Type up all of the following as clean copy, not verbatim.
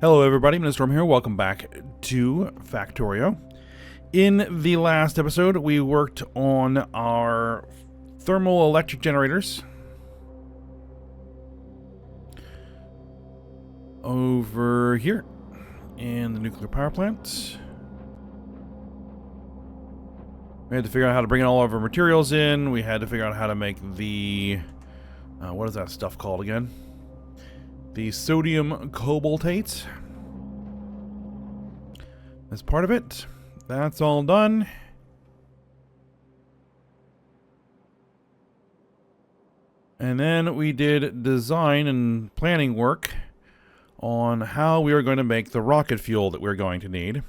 Hello everybody, Mr. Storm here. Welcome back to Factorio. In the last episode, we worked on our thermal electric generators over here in the nuclear power plant. We had to figure out how to bring all of our materials in. We had to figure out how to make the... what is that stuff called again? The sodium cobaltate. As part of it. That's all done. And then we did design and planning work on how we are going to make the rocket fuel that we're going to need.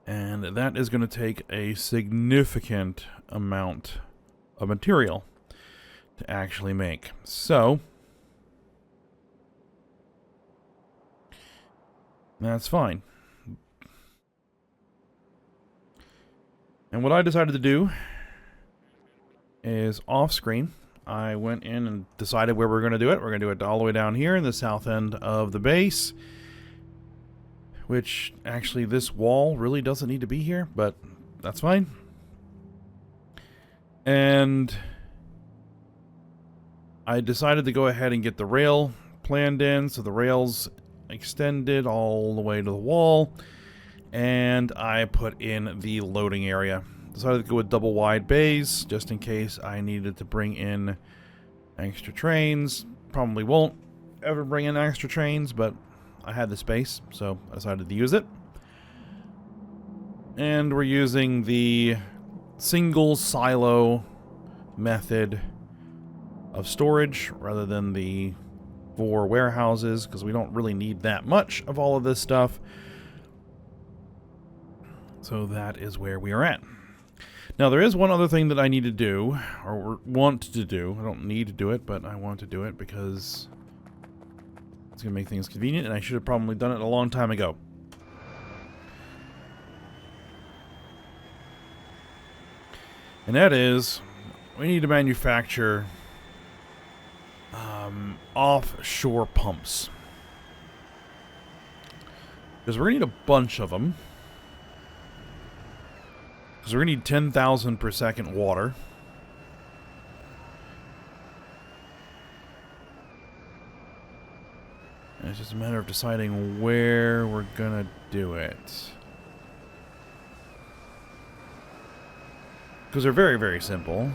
And that is going to take a significant amount of material to actually make. So that's fine. And what I decided to do is off screen, I went in and decided where we're going to do it. We're going to do it all the way down here in the south end of the base, which actually this wall really doesn't need to be here, but that's fine. And I decided to go ahead and get the rail planned in, so the rails extended all the way to the wall, and I put in the loading area. Decided to go with double wide bays, just in case I needed to bring in extra trains. Probably won't ever bring in extra trains, but I had the space, so I decided to use it. And we're using the single silo method of storage rather than the 4 warehouses, because we don't really need that much of all of this stuff. So that is where we are at. Now there is one other thing that I need to do, or want to do. I don't need to do it, but I want to do it because it's going to make things convenient, and I should have probably done it a long time ago. And that is, we need to manufacture offshore pumps. Because we're going to need a bunch of them. Because we're going to need 10,000 per second water. And it's just a matter of deciding where we're going to do it. Because they're very, very simple.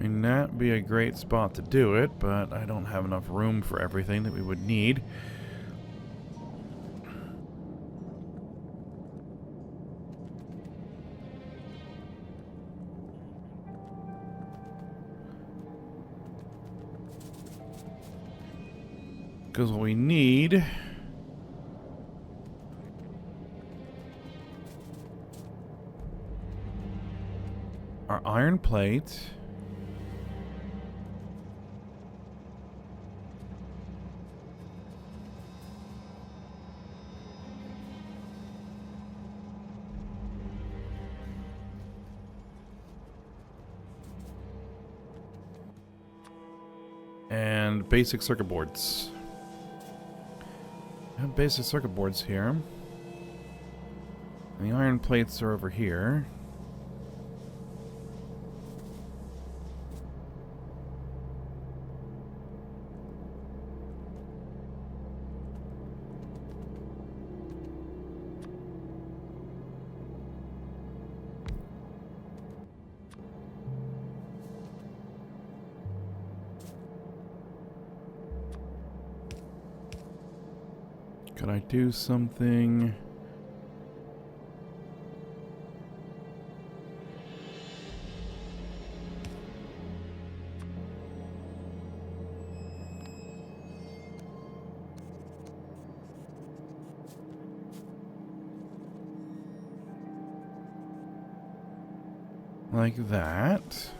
And that'd be a great spot to do it, but I don't have enough room for everything that we would need. Because what we need are iron plates, and basic circuit boards. I have basic circuit boards here. And the iron plates are over here. Could I do something? Like that.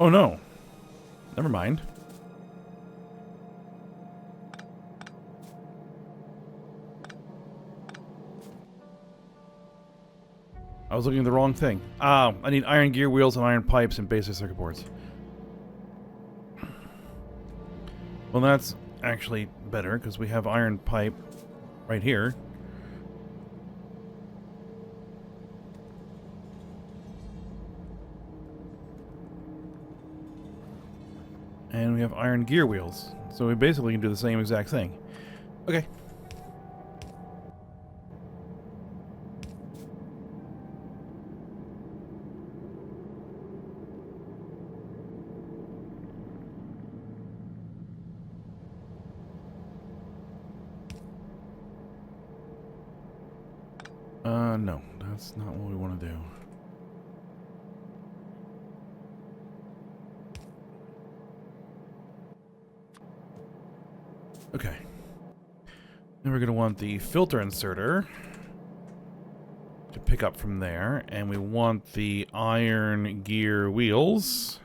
Oh no. Never mind. I was looking at the wrong thing. Ah, I need iron gear wheels and iron pipes and basic circuit boards. Well, that's actually better because we have iron pipe right here. And we have iron gear wheels. So we basically can do the same exact thing. Okay. No. That's not what we want to do. Okay. Then we're going to want the filter inserter to pick up from there. And we want the iron gear wheels.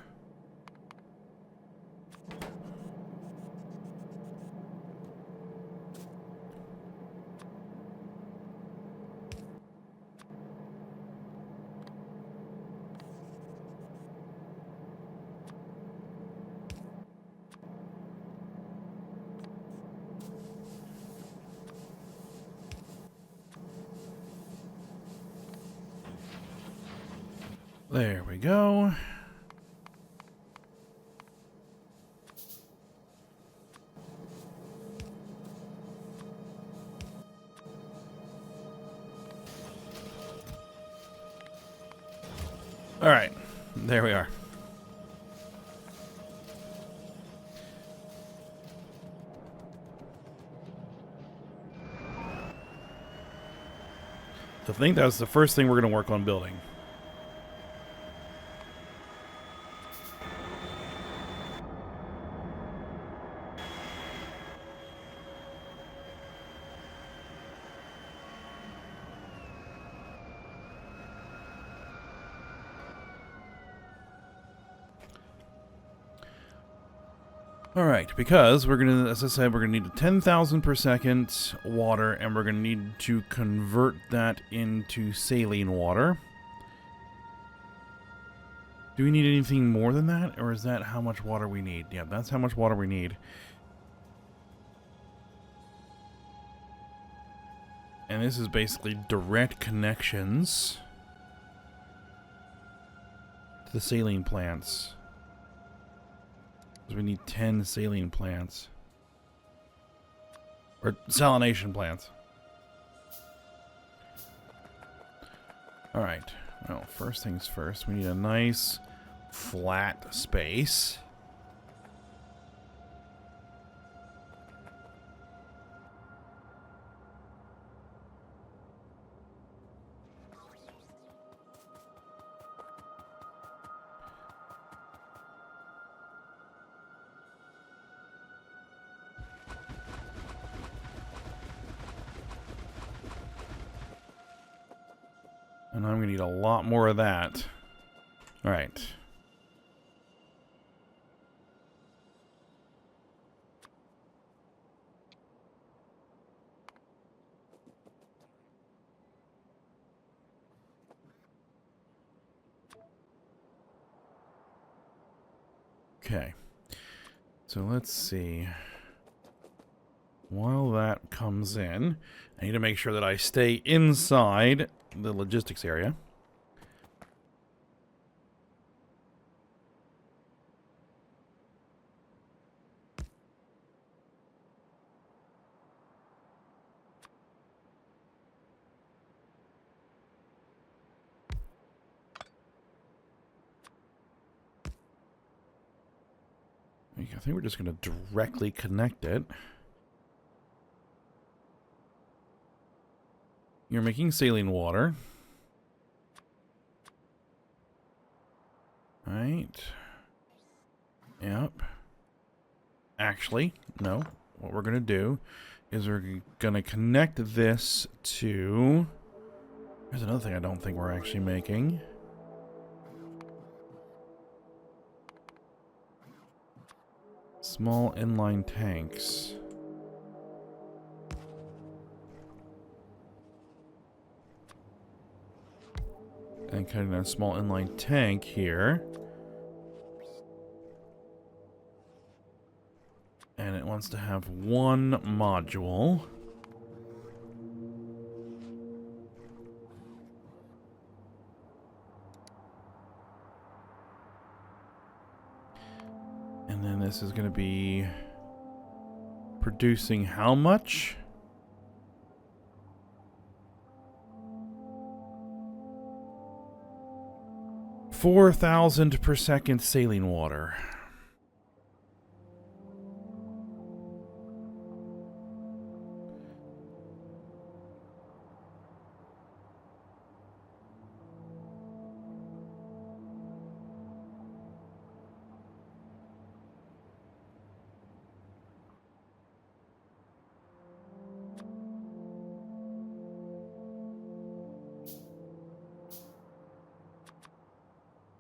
There we go. All right. There we are. So I think that's the first thing we're going to work on building. Alright, because we're going to, as I said, we're going to need 10,000 per second water, and we're going to need to convert that into saline water. Do we need anything more than that, or is that how much water we need? Yeah, that's how much water we need. And this is basically direct connections to the saline plants. We need 10 saline plants. Or salination plants. Alright. Well, first things first. We need a nice flat space. And I'm going to need a lot more of that. All right. Okay. So let's see. While that comes in, I need to make sure that I stay inside the logistics area. I think we're just going to directly connect it. You're making saline water. Right. Yep. Actually, no. What we're going to do is we're going to connect this to... There's another thing I don't think we're actually making. Small inline tanks. And cutting a small inline tank here. And it wants to have one module. And then this is going to be producing how much? $4,000 per second saline water.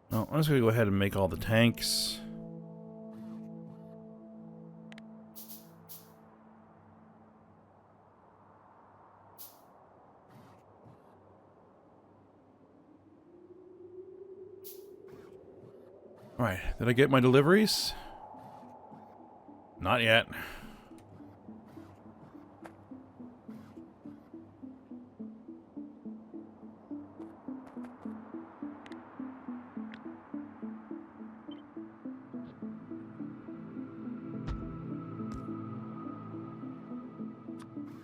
Well, I'm just going to go ahead and make all the tanks. Alright, did I get my deliveries? Not yet.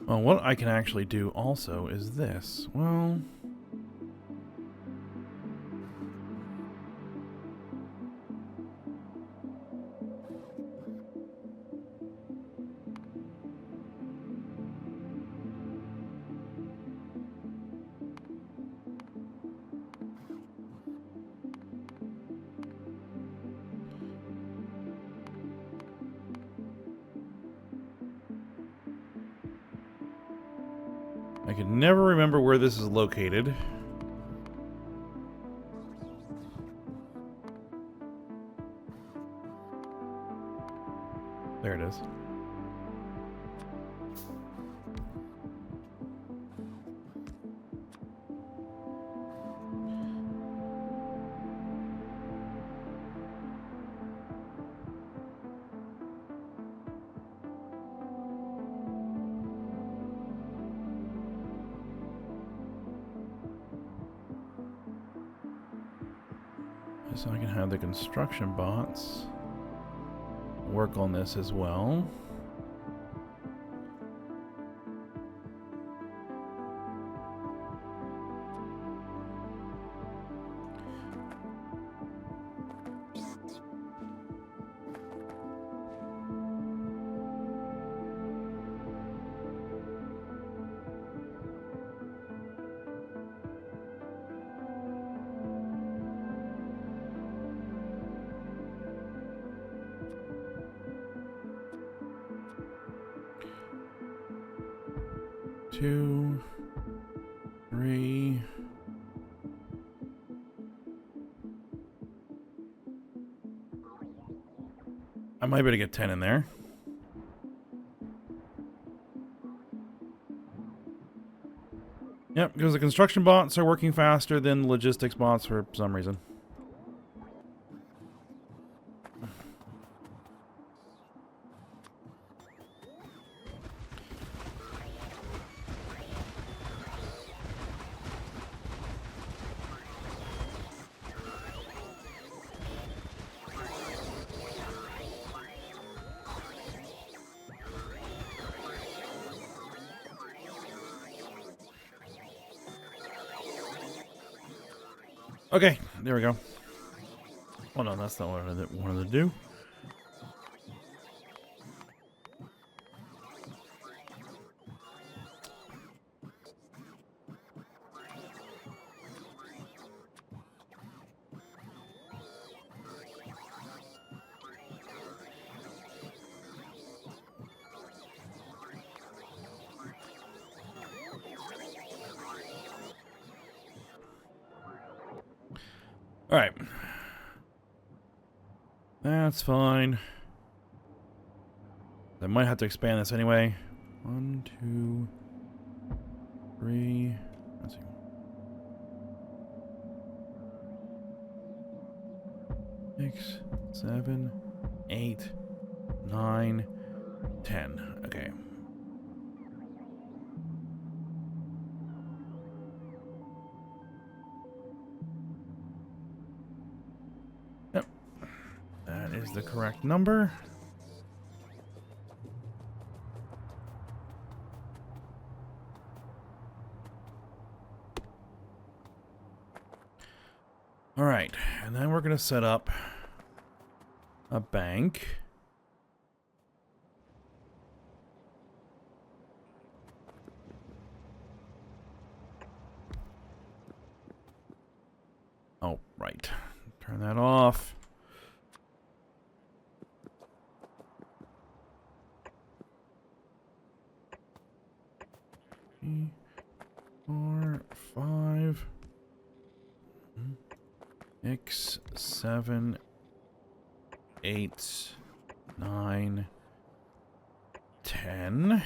Well, what I can actually do also is this. Well... I can never remember where this is located. There it is. So I can have the construction bots work on this as well. Two, three. I might be able to get 10 in there. Yep, because the construction bots are working faster than the logistics bots for some reason. Okay, there we go. Oh no, that's not what I wanted to do. Alright. That's fine. I might have to expand this anyway. 1, 2, 3. Let's see. 6, 7, 8, 9, 10. Okay. Yep. That is the correct number. All right, and then we're going to set up a bank. Oh, right. Turn that off. Three, 4, 5. 6, 7, 8, 9, 10.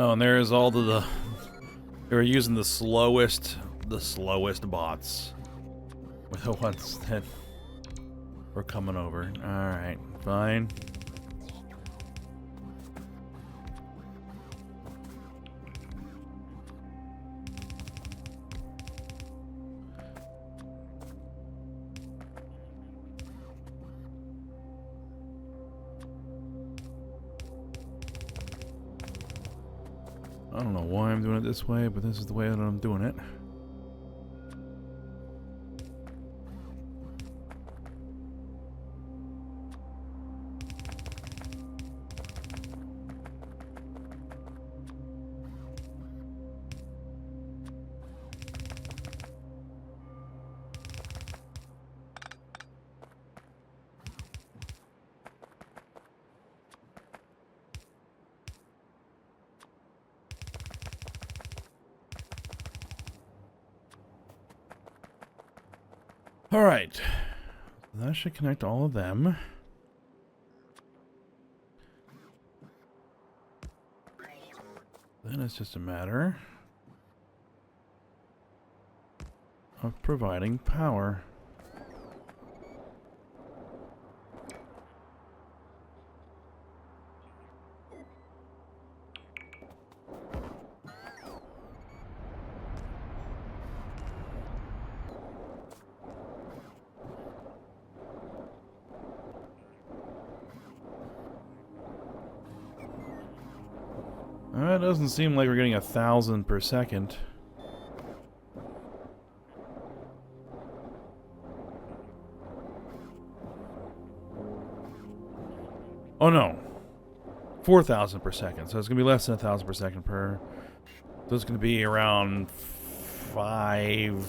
Oh, and there's all the they were using the slowest bots. With the ones that were coming over. Alright, fine. I don't know why I'm doing it this way, but this is the way that I'm doing it. Alright. That should connect all of them. Then it's just a matter of providing power. It doesn't seem like we're getting 1,000 per second. Oh no, 4,000 per second. So it's gonna be less than 1,000 per second per. So it's gonna be around 5.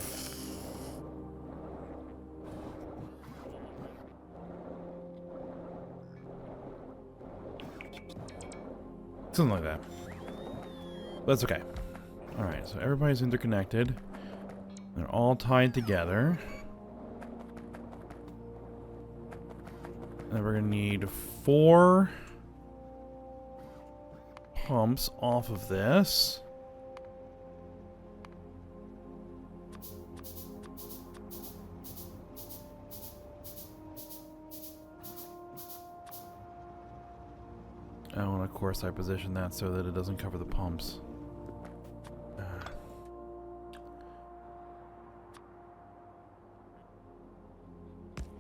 Something like that. That's okay. Alright, so everybody's interconnected. They're all tied together. And we're going to need 4 pumps off of this. Oh, and of course I position that so that it doesn't cover the pumps.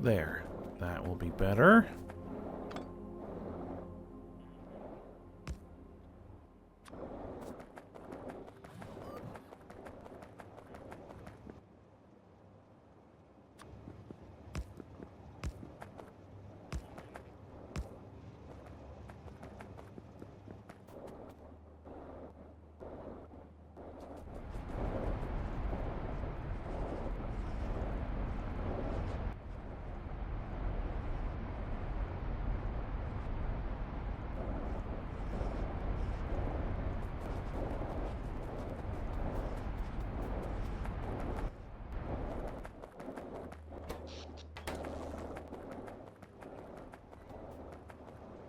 There. That will be better.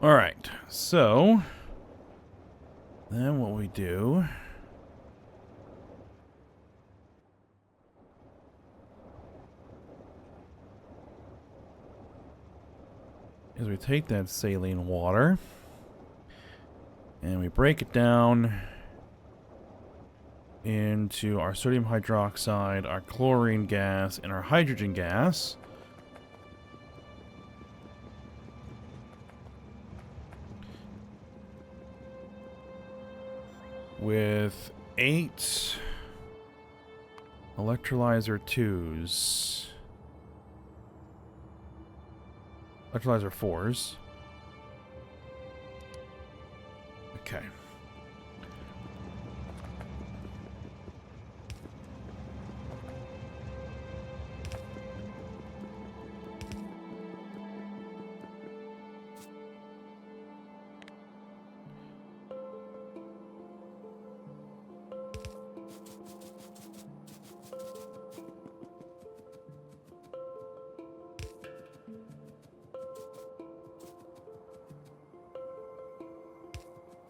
Alright, so then what we do is we take that saline water and we break it down into our sodium hydroxide, our chlorine gas, and our hydrogen gas. With 8 electrolyzer 2s. Electrolyzer 4s. Okay.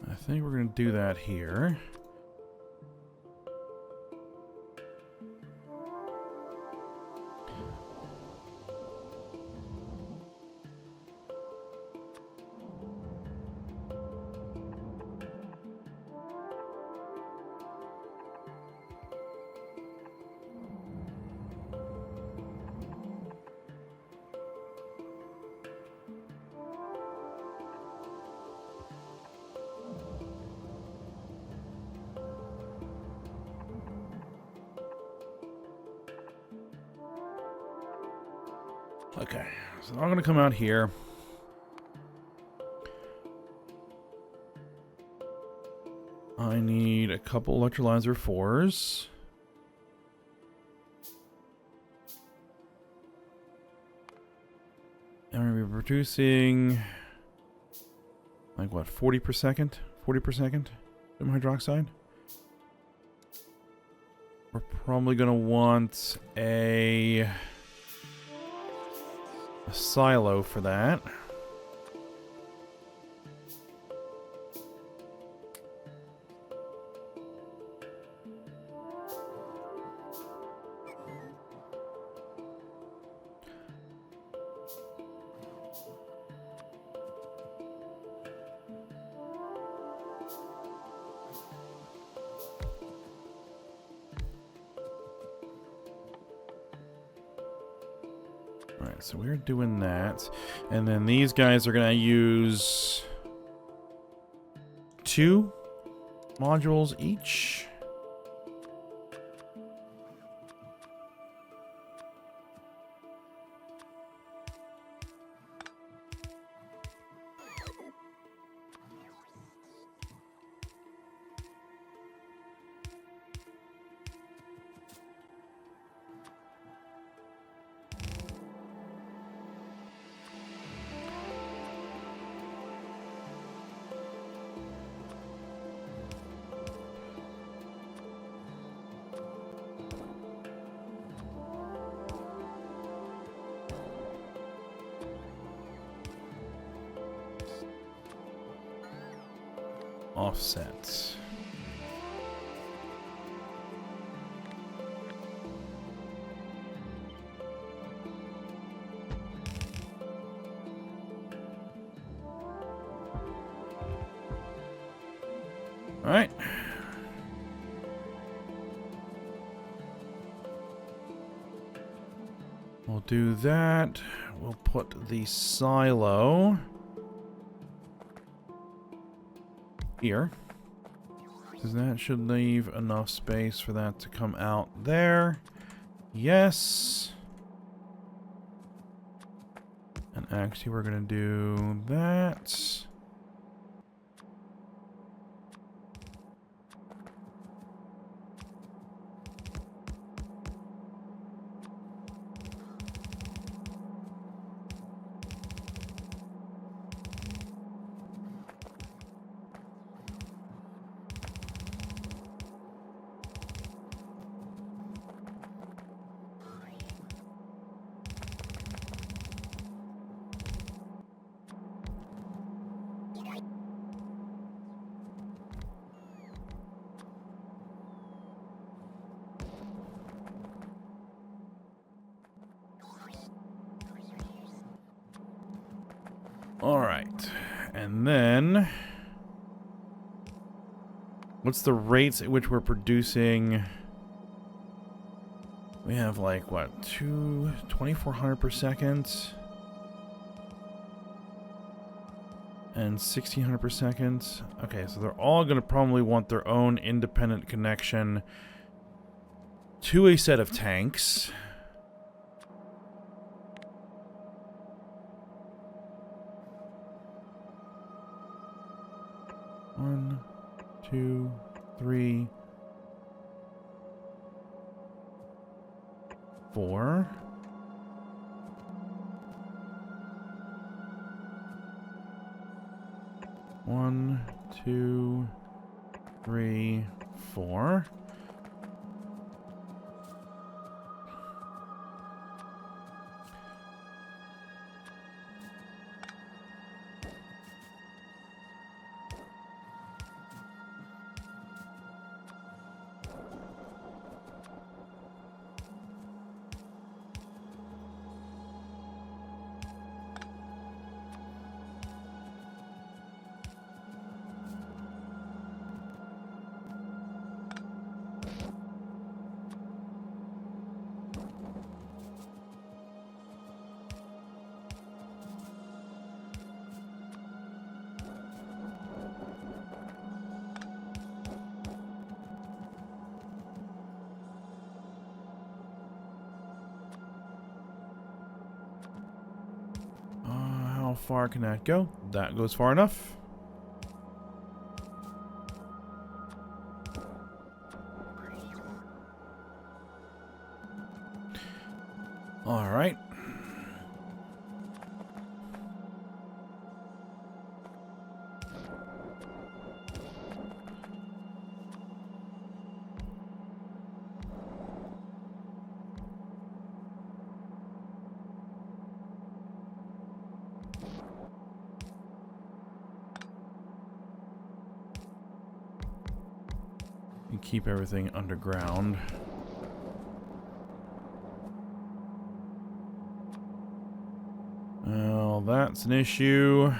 I think we're going to do that here. Okay, so I'm going to come out here. I need a couple electrolyzer 4s. And we're going to be producing, like what, 40 per second? 40 per second? Sodium hydroxide? We're probably going to want a silo for that. Alright, so we're doing that. And then these guys are going to use 2 modules each. Offset. All right. We'll do that. We'll put the silo here, because that should leave enough space for that to come out there. Yes. And actually we're going to do that. Alright. And then... what's the rates at which we're producing? We have like, what, 2,400 per second? And 1,600 per second. Okay, so they're all going to probably want their own independent connection to a set of tanks. One, two, three, four. One, two, three, four. How far can that go? That goes far enough. All right. You keep everything underground. Well, that's an issue.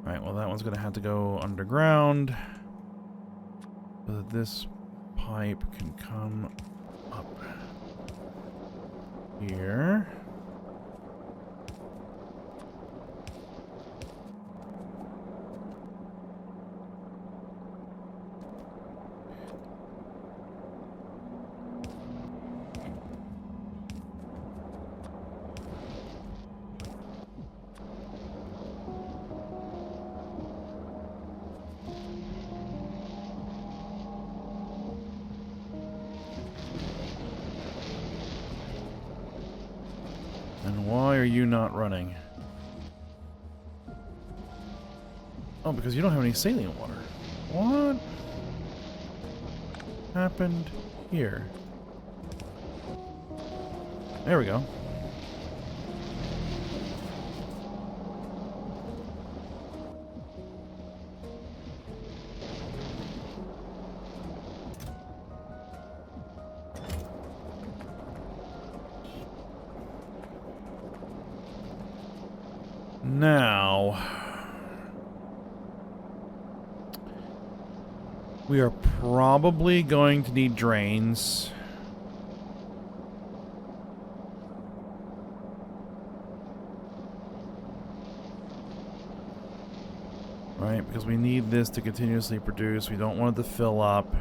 Alright, well that one's gonna have to go underground. So that this pipe can come up here. And why are you not running? Oh, because you don't have any saline water. What happened here? There we go. Now, we are probably going to need drains. Right, because we need this to continuously produce. We don't want it to fill up.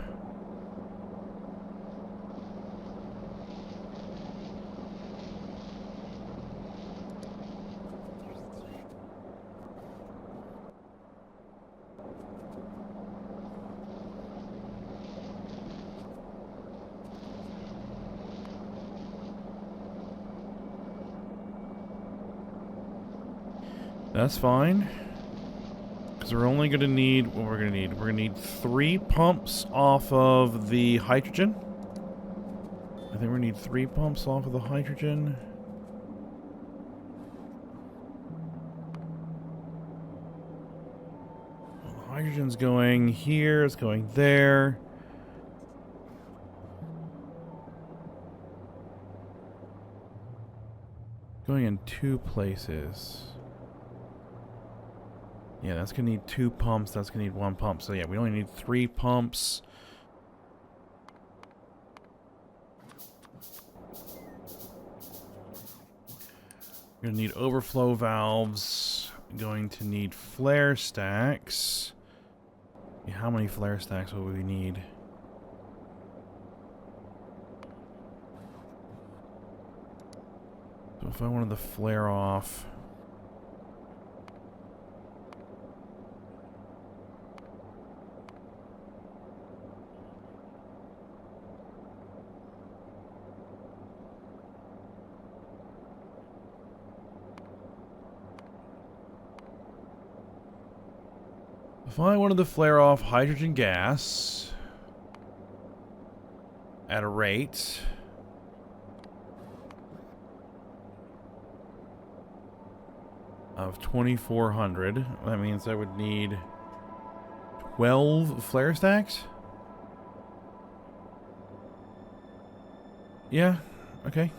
That's fine. Because we're only going to need what we're going to need. We're going to need 3 pumps off of the hydrogen. I think we're going to need 3 pumps off of the hydrogen. Well, the hydrogen's going here. It's going there. Going in 2 places. Yeah, that's going to need 2 pumps. That's going to need 1 pump. So yeah, we only need 3 pumps. We're going to need overflow valves. Going to need flare stacks. Yeah, how many flare stacks will we need? So if I wanted to flare off... If I wanted to flare off hydrogen gas at a rate of 2,400, that means I would need 12 flare stacks? Yeah, okay.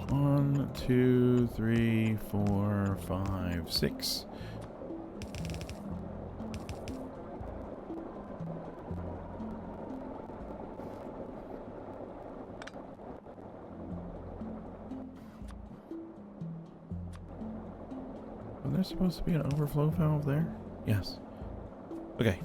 One, two, three, four, five, six. Was there supposed to be an overflow valve there? Yes. Okay.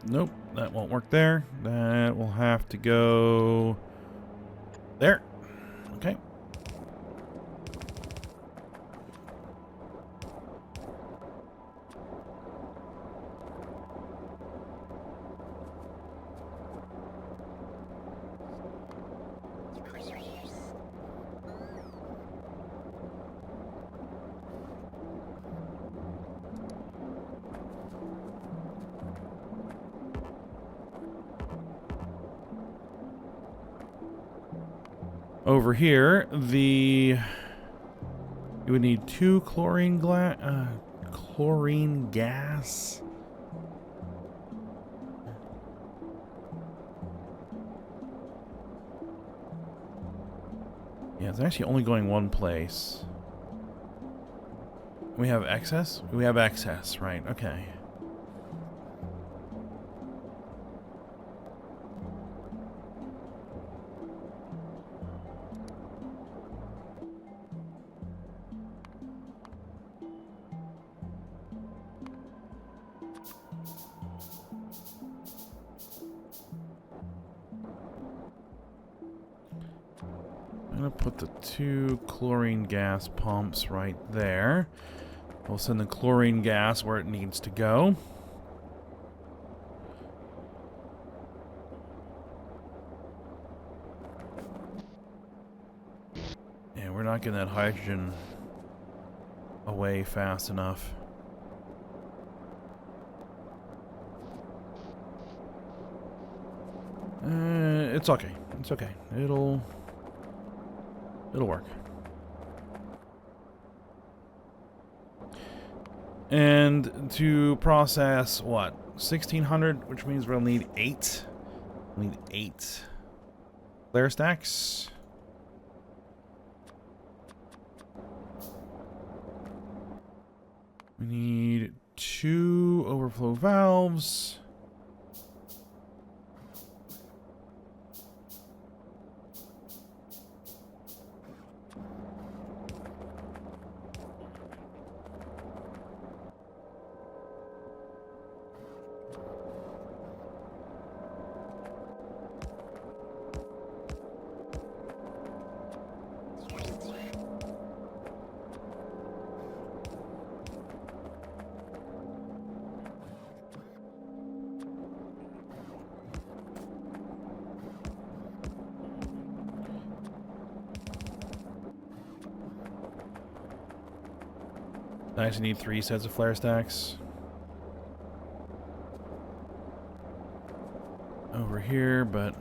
Nope, that won't work there. That will have to go there. Okay. Over here, you would need 2 chlorine gas. Yeah, it's actually only going one place. We have excess? We have excess, right, okay. I'm gonna put the 2 chlorine gas pumps right there. We'll send the chlorine gas where it needs to go. Yeah, we're not getting that hydrogen away fast enough. It's okay. It's okay. It'll work. And to process what? 1,600, which means we'll need 8. We'll need 8 flare stacks. We need 2 over overflow valves. I actually need 3 sets of flare stacks. Over here, but...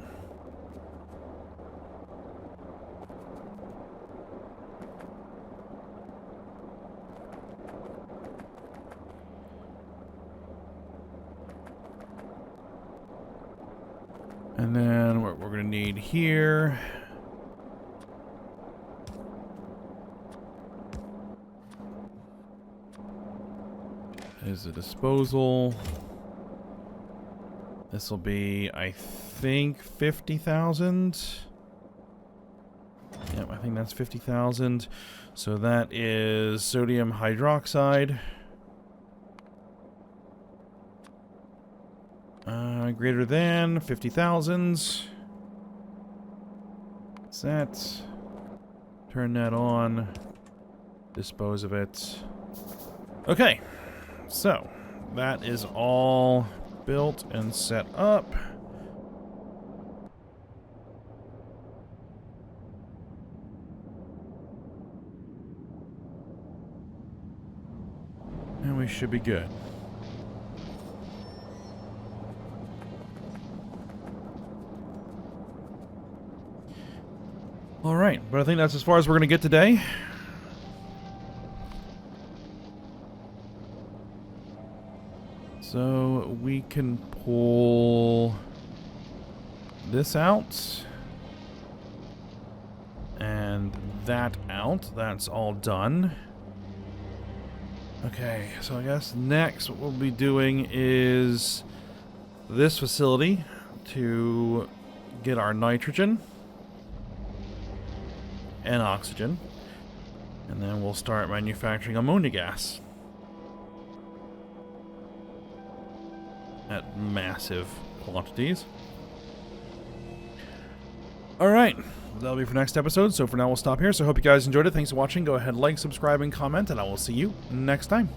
And then what we're going to need here... is a disposal. This will be, I think, 50,000. Yep, I think that's 50,000. So that is sodium hydroxide. Greater than 50,000. Set. Turn that on. Dispose of it. Okay. So, that is all built and set up. And we should be good. Alright, but I think that's as far as we're going to get today. So we can pull this out and that out. That's all done. Okay, so I guess next what we'll be doing is this facility to get our nitrogen and oxygen, and then we'll start manufacturing ammonia gas. At massive quantities. Alright, that'll be for next episode, so for now we'll stop here. So I hope you guys enjoyed it. Thanks for watching. Go ahead, like, subscribe, and comment, and I will see you next time.